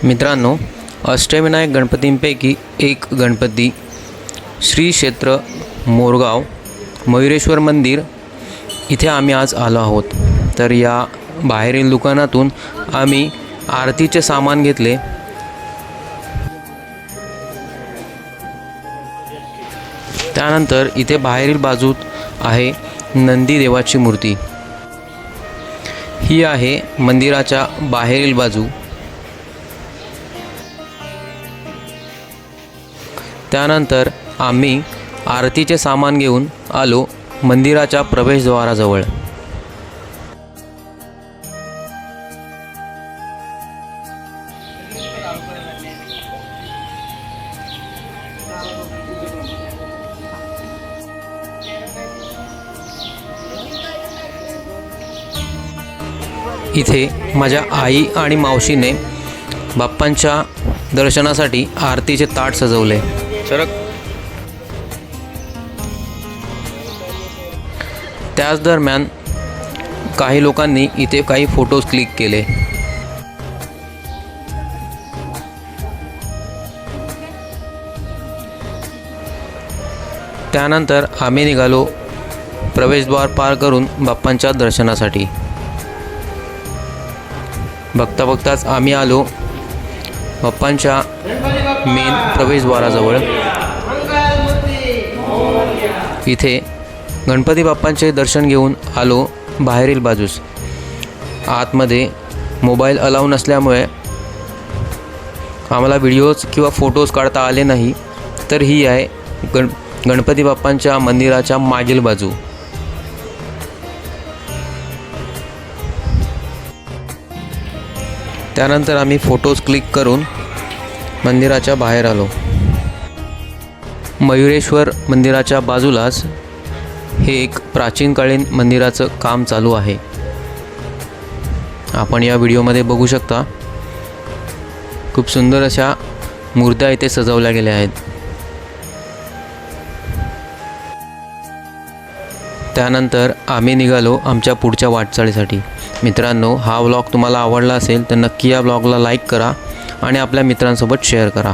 मित्रांनो, अष्टविनायक गणपतींपैकी एक गणपती श्री क्षेत्र मोरगाव मयुरेश्वर मंदिर इथे आम्ही आज आलो आहोत। तर या बाहेरील दुकानातून आम्ही आरतीचे सामान घेतले। त्यानंतर इथे बाहेरील बाजूत आहे नंदी देवाची मूर्ती। ही आहे मंदिराच्या बाहेरील बाजू। त्यानंतर आम्ही आरतीचे सामान घेऊन आलो मंदिराच्या प्रवेशद्वाराजवळ। इथे माझ्या आई आणि मावशीने बाप्पांच्या दर्शनासाठी आरतीचे ताट सजवले। त्याच दरम्यान काही लोकांनी इथे काही फोटोज क्लिक केले। त्यानंतर आम्ही निघालो प्रवेशद्वार पार करून बाप्पांच्या दर्शनासाठी। बघता बघताच आम्ही आलो बाप्पांच्या मेन प्रवेशद्वाराजवळ। इथे गणपती बाप्पांचे दर्शन घेऊन आलो बाहेरील बाजूस। आतमध्ये मोबाईल अलाउ नसल्यामुळे आम्हाला व्हिडिओज किंवा फोटोज काढता आले नाही। तर ही आहे गणपती बाप्पांच्या मंदिराच्या मागील बाजू। त्यानंतर आम्ही फोटोज क्लिक करून मंदिराच्या बाहेर आलो। मयुरेश्वर मंदिराच्या बाजूलाच हे एक प्राचीनकालीन मंदिराचं काम चालू आहे। आपण या व्हिडिओमध्ये बघू शकता, खूप सुंदर अशा मूर्त्या इथे सजवल्या गेल्या आहेत। त्यानंतर आम्ही निघालो आमच्या पुढच्या वाटचालीसाठी। मित्रांनो, हा व्लॉग तुम्हाला आवडला असेल तर नक्की या व्लॉगला लाईक करा आणि आपल्या मित्रांसोबत शेअर करा।